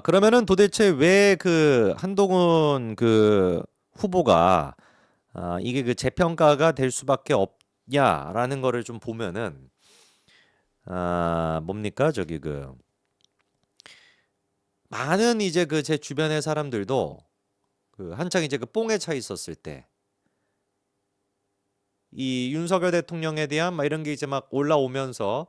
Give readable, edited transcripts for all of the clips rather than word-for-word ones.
그러면은 도대체 왜 그 한동훈 그 후보가 이게 그 재평가가 될 수밖에 없냐라는 거를 좀 보면은 뭡니까? 저기 그 많은 이제 그 제 주변의 사람들도 그 한창 이제 그 뽕에 차 있었을 때 이 윤석열 대통령에 대한 막 이런 게 이제 막 올라오면서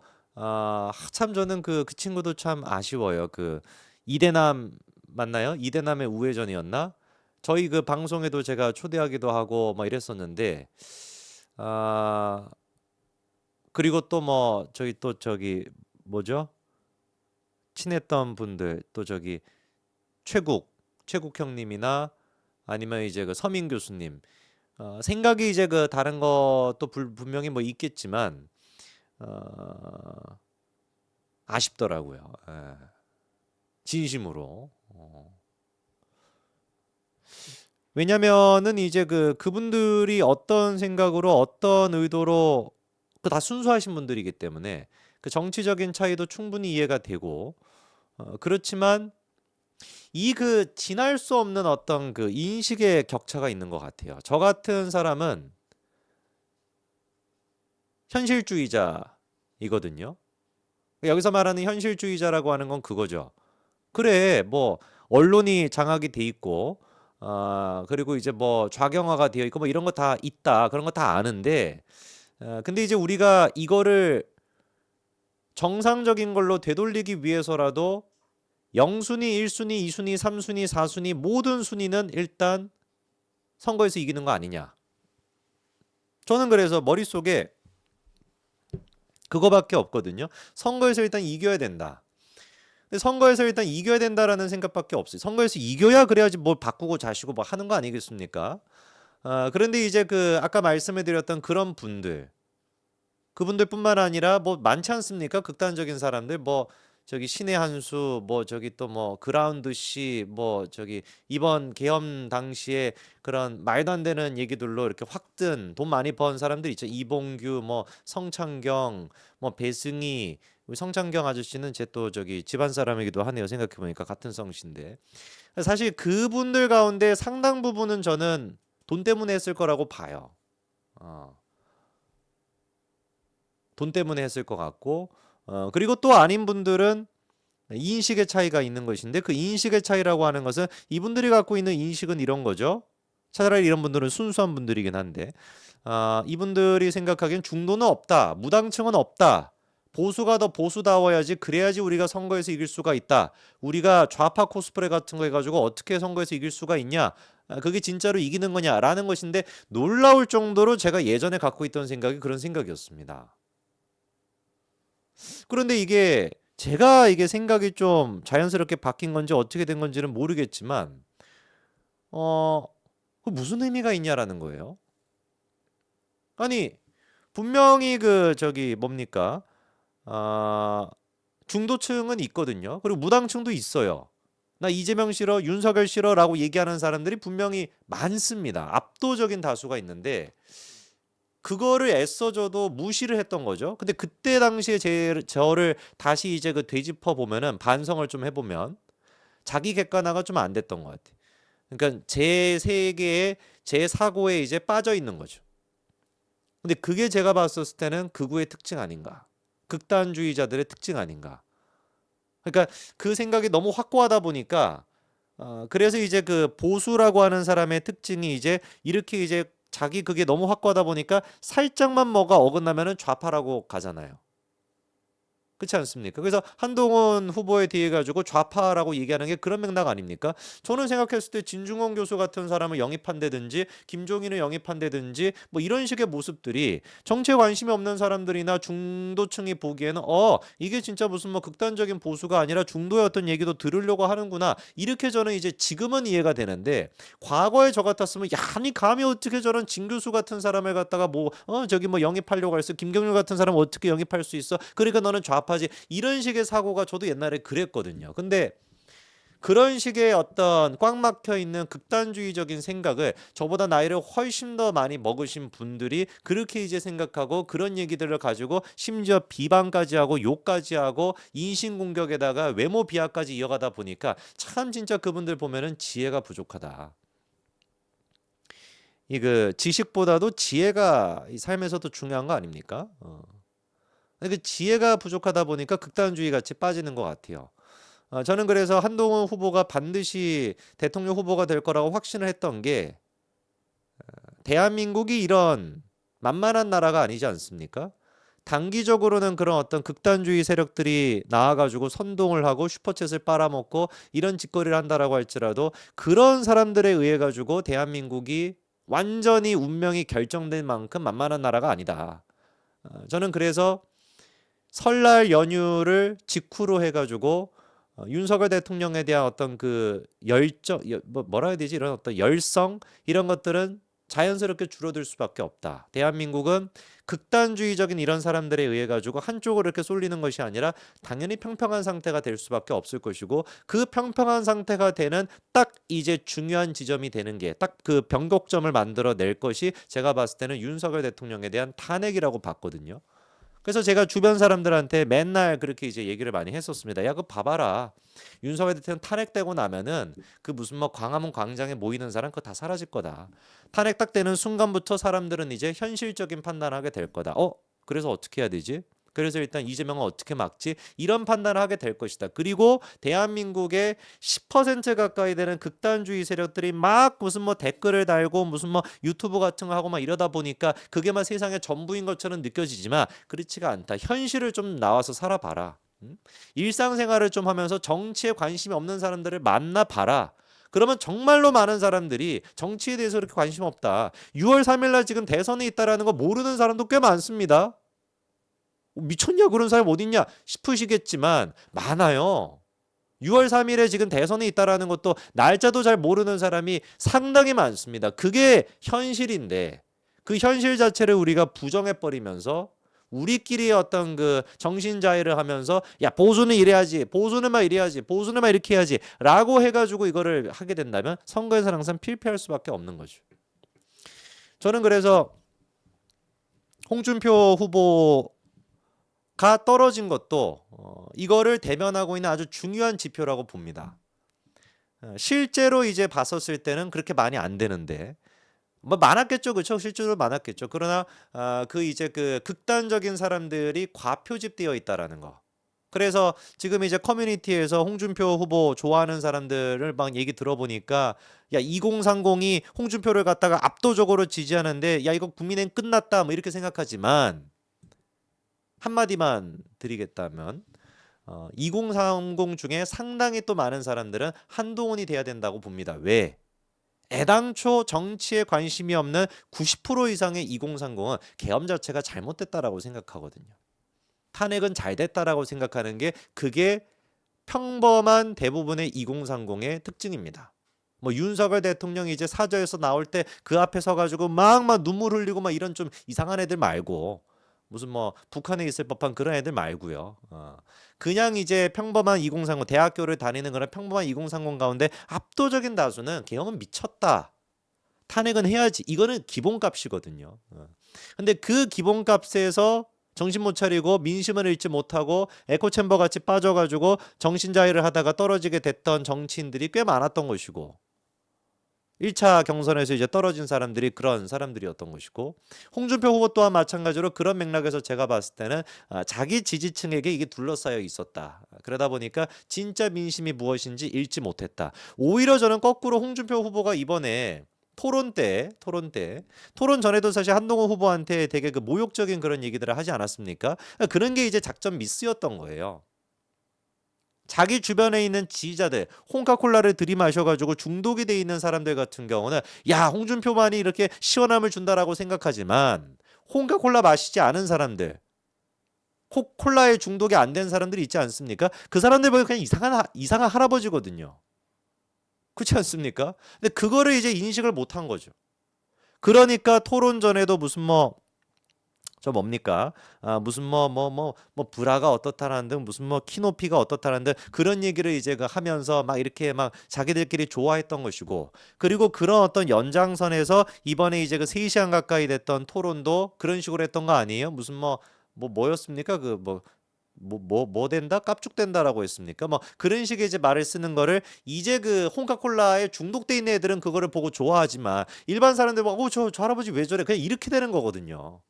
참 저는 그 친구도 참 아쉬워요. 그 이대남 맞나요? 이대남의 우회전이었나? 저희 그 방송에도 제가 초대하기도 하고 막 이랬었는데 아 그리고 또 뭐 저희 또 저기 뭐죠? 친했던 분들 또 저기 최국 형님이나 아니면 이제 그 서민 교수님 생각이 이제 그 다른 것도 분명히 뭐 있겠지만 어, 아쉽더라고요. 예. 진심으로. 왜냐면은 이제 그분들이 어떤 생각으로 어떤 의도로 그 다 순수하신 분들이기 때문에 그 정치적인 차이도 충분히 이해가 되고 그렇지만 이 그 지날 수 없는 어떤 그 인식의 격차가 있는 것 같아요. 저 같은 사람은 현실주의자이거든요. 여기서 말하는 현실주의자라고 하는 건 그거죠. 그래, 뭐 언론이 장악이 돼 있고, 그리고 이제 뭐 좌경화가 되어 있고 뭐 이런 거 다 있다. 그런 거 다 아는데, 근데 이제 우리가 이거를 정상적인 걸로 되돌리기 위해서라도 0순위, 1순위, 2순위, 3순위, 4순위 모든 순위는 일단 선거에서 이기는 거 아니냐. 저는 그래서 머릿속에 그거밖에 없거든요. 선거에서 일단 이겨야 된다. 근데 선거에서 일단 이겨야 된다라는 생각밖에 없어요. 선거에서 이겨야 그래야지 뭘 바꾸고 자시고 뭐 하는 거 아니겠습니까? 그런데 이제 그 아까 말씀해드렸던 그런 분들, 그분들뿐만 아니라 뭐 많지 않습니까? 극단적인 사람들 뭐 저기 신의 한수 뭐 저기 또 뭐 그라운드 씨뭐 저기 이번 계엄 당시에 그런 말도 안 되는 얘기들로 이렇게 확 뜬 돈 많이 번 사람들 있죠. 이봉규 뭐 성창경 뭐 배승희 우리 성창경 아저씨는 제 또 저기 집안 사람이기도 하네요. 생각해 보니까 같은 성씨인데 사실 그분들 가운데 상당 부분은 저는 돈 때문에 했을 거라고 봐요. 어. 돈 때문에 했을 것 같고 그리고 또 아닌 분들은 인식의 차이가 있는 것인데 그 인식의 차이라고 하는 것은 이분들이 갖고 있는 인식은 이런 거죠. 차라리 이런 분들은 순수한 분들이긴 한데 이분들이 생각하기엔 중도는 없다. 무당층은 없다. 보수가 더 보수다워야지 그래야지 우리가 선거에서 이길 수가 있다. 우리가 좌파 코스프레 같은 거 해가지고 어떻게 선거에서 이길 수가 있냐. 그게 진짜로 이기는 거냐라는 것인데 놀라울 정도로 제가 예전에 갖고 있던 생각이 그런 생각이었습니다. 그런데 이게 제가 이게 생각이 좀 자연스럽게 바뀐 건지 어떻게 된 건지는 모르겠지만 어, 그 무슨 의미가 있냐라는 거예요. 아니 분명히 그 저기 뭡니까? 아, 중도층은 있거든요. 그리고 무당층도 있어요. 나 이재명 싫어, 윤석열 싫어라고 얘기하는 사람들이 분명히 많습니다. 압도적인 다수가 있는데 그거를 애써줘도 무시를 했던 거죠. 근데 그때 당시에 저를 다시 이제 그 되짚어 보면은 반성을 좀 해보면 자기 객관화가 좀 안 됐던 것 같아. 그러니까 제 세계에 제 사고에 이제 빠져 있는 거죠. 근데 그게 제가 봤었을 때는 극우의 특징 아닌가? 극단주의자들의 특징 아닌가? 그러니까 그 생각이 너무 확고하다 보니까 그래서 이제 그 보수라고 하는 사람의 특징이 이제 이렇게 이제 자기 그게 너무 확고하다 보니까 살짝만 뭐가 어긋나면은 좌파라고 가잖아요. 그렇지 않습니까? 그래서 한동훈 후보에 대해 가지고 좌파라고 얘기하는 게 그런 맥락 아닙니까? 저는 생각했을 때 진중권 교수 같은 사람을 영입한다든지 김종인을 영입한다든지 뭐 이런 식의 모습들이 정치에 관심이 없는 사람들이나 중도층이 보기에는 이게 진짜 무슨 뭐 극단적인 보수가 아니라 중도의 어떤 얘기도 들으려고 하는구나. 이렇게 저는 이제 지금은 이해가 되는데 과거에 저 같았으면 야, 아니 감히 어떻게 저런 진 교수 같은 사람을 갖다가 뭐 저기 뭐 영입하려고 했어. 김경률 같은 사람 어떻게 영입할 수 있어? 그러니까 너는 좌파지. 이런 식의 사고가 저도 옛날에 그랬거든요. 근데 그런 식의 어떤 꽉 막혀 있는 극단주의적인 생각을 저보다 나이를 훨씬 더 많이 먹으신 분들이 그렇게 이제 생각하고 그런 얘기들을 가지고 심지어 비방까지 하고 욕까지 하고 인신공격에다가 외모 비하까지 이어가다 보니까 참 진짜 그분들 보면은 지혜가 부족하다. 이 그 지식보다도 지혜가 이 삶에서도 중요한 거 아닙니까? 근데 그 지혜가 부족하다 보니까 극단주의 같이 빠지는 것 같아요. 저는 그래서 한동훈 후보가 반드시 대통령 후보가 될 거라고 확신을 했던 게 대한민국이 이런 만만한 나라가 아니지 않습니까? 단기적으로는 그런 어떤 극단주의 세력들이 나와가지고 선동을 하고 슈퍼챗을 빨아먹고 이런 짓거리를 한다라고 할지라도 그런 사람들에 의해 가지고 대한민국이 완전히 운명이 결정된 만큼 만만한 나라가 아니다. 저는 그래서 설날 연휴를 직후로 해가지고 윤석열 대통령에 대한 어떤 그 열정, 뭐라 해야 되지? 이런 어떤 열성 이런 것들은 자연스럽게 줄어들 수밖에 없다. 대한민국은 극단주의적인 이런 사람들에 의해 가지고 한쪽으로 이렇게 쏠리는 것이 아니라 당연히 평평한 상태가 될 수밖에 없을 것이고 그 평평한 상태가 되는 딱 이제 중요한 지점이 되는 게 딱 그 변곡점을 만들어 낼 것이 제가 봤을 때는 윤석열 대통령에 대한 탄핵이라고 봤거든요. 그래서 제가 주변 사람들한테 맨날 그렇게 이제 얘기를 많이 했었습니다. 야, 그거 봐봐라. 윤석열 대통령 탄핵되고 나면은 그 무슨 뭐 광화문 광장에 모이는 사람 그거 다 사라질 거다. 탄핵 딱 되는 순간부터 사람들은 이제 현실적인 판단을 하게 될 거다. 그래서 어떻게 해야 되지? 그래서 일단 이재명은 어떻게 막지? 이런 판단을 하게 될 것이다. 그리고 대한민국의 10% 가까이 되는 극단주의 세력들이 막 무슨 뭐 댓글을 달고 무슨 뭐 유튜브 같은 거 하고 막 이러다 보니까 그게 막 세상의 전부인 것처럼 느껴지지만 그렇지가 않다. 현실을 좀 나와서 살아봐라. 일상생활을 좀 하면서 정치에 관심이 없는 사람들을 만나봐라. 그러면 정말로 많은 사람들이 정치에 대해서 그렇게 관심 없다. 6월 3일 날 지금 대선이 있다라는 거 모르는 사람도 꽤 많습니다. 미쳤냐 그런 사람 어딨냐 싶으시겠지만 많아요. 6월 3일에 지금 대선이 있다라는 것도 날짜도 잘 모르는 사람이 상당히 많습니다. 그게 현실인데 그 현실 자체를 우리가 부정해버리면서 우리끼리 어떤 그 정신자해를 하면서 야 보수는 이래야지 보수는 막 이래야지 보수는 막 이렇게 해야지 라고 해가지고 이거를 하게 된다면 선거에서는 항상 필패할 수밖에 없는 거죠. 저는 그래서 홍준표 후보가 떨어진 것도 이거를 대변하고 있는 아주 중요한 지표라고 봅니다. 실제로 이제 봤었을 때는 그렇게 많이 안 되는데 뭐 많았겠죠, 그렇죠? 실제로 많았겠죠. 그러나 그 이제 그 극단적인 사람들이 과표집되어 있다라는 거. 그래서 지금 이제 커뮤니티에서 홍준표 후보 좋아하는 사람들을 막 얘기 들어보니까 야 2030이 홍준표를 갖다가 압도적으로 지지하는데 야 이거 국민의힘 끝났다 뭐 이렇게 생각하지만 한마디만 드리겠다면 2030 중에 상당히 또 많은 사람들은 한동훈이 돼야 된다고 봅니다. 왜? 애당초 정치에 관심이 없는 90% 이상의 2030은 계엄 자체가 잘못됐다라고 생각하거든요. 탄핵은 잘 됐다라고 생각하는 게 그게 평범한 대부분의 2030의 특징입니다. 뭐 윤석열 대통령이 이제 사저에서 나올 때 그 앞에 서가지고 막 눈물 흘리고 막 이런 좀 이상한 애들 말고 무슨 뭐 북한에 있을 법한 그런 애들 말고요. 그냥 이제 평범한 2030 대학교를 다니는 그런 평범한 2030 가운데 압도적인 다수는 계엄은 미쳤다. 탄핵은 해야지. 이거는 기본값이거든요. 근데 그 기본값에서 정신 못 차리고 민심을 잃지 못하고 에코챔버 같이 빠져가지고 정신자해를 하다가 떨어지게 됐던 정치인들이 꽤 많았던 것이고 1차 경선에서 이제 떨어진 사람들이 그런 사람들이었던 것이고 홍준표 후보 또한 마찬가지로 그런 맥락에서 제가 봤을 때는 자기 지지층에게 이게 둘러싸여 있었다. 그러다 보니까 진짜 민심이 무엇인지 읽지 못했다. 오히려 저는 거꾸로 홍준표 후보가 이번에 토론 전에도 사실 한동훈 후보한테 되게 그 모욕적인 그런 얘기들을 하지 않았습니까? 그런 게 이제 작전 미스였던 거예요. 자기 주변에 있는 지지자들 홍카콜라를 들이마셔가지고 중독이 돼 있는 사람들 같은 경우는 야 홍준표만이 이렇게 시원함을 준다라고 생각하지만 홍카콜라 마시지 않은 사람들 콜라에 중독이 안 된 사람들이 있지 않습니까? 그 사람들 보면 그냥 이상한 할아버지거든요. 그렇지 않습니까? 근데 그거를 이제 인식을 못한 거죠. 그러니까 토론 전에도 무슨 뭐 저 뭡니까? 무슨 브라가 어떻다라는 등 무슨 키높이가 어떻다라는 등 그런 얘기를 이제 하면서 막 이렇게 막 자기들끼리 좋아했던 것이고, 그리고 그런 어떤 연장선에서 이번에 이제 그 3시간 가까이 됐던 토론도 그런 식으로 했던 거 아니에요? 무슨 뭐였습니까? 뭐 된다? 깝죽된다라고 했습니까? 뭐 그런 식의 이제 말을 쓰는 거를 이제 그 홍카콜라에 중독돼 있는 애들은 그거를 보고 좋아하지만 일반 사람들 막 저 할아버지 왜 저래? 그냥 이렇게 되는 거거든요.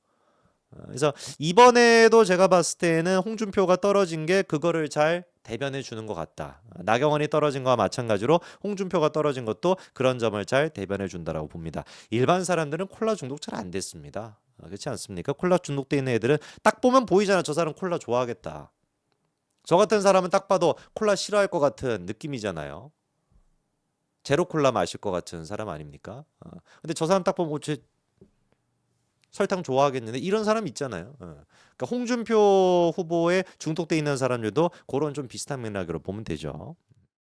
그래서 이번에도 제가 봤을 때는 홍준표가 떨어진 게 그거를 잘 대변해 주는 것 같다. 나경원이 떨어진 거와 마찬가지로 홍준표가 떨어진 것도 그런 점을 잘 대변해 준다라고 봅니다. 일반 사람들은 콜라 중독 잘 안 됐습니다. 그렇지 않습니까? 콜라 중독돼 있는 애들은 딱 보면 보이잖아. 저 사람 콜라 좋아하겠다. 저 같은 사람은 딱 봐도 콜라 싫어할 것 같은 느낌이잖아요. 제로 콜라 마실 것 같은 사람 아닙니까? 근데 저 사람 딱 보면 쟤 설탕 좋아하겠는데 이런 사람 있잖아요. 그러니까 홍준표 후보에 중독돼 있는 사람들도 그런 좀 비슷한 맥락으로 보면 되죠.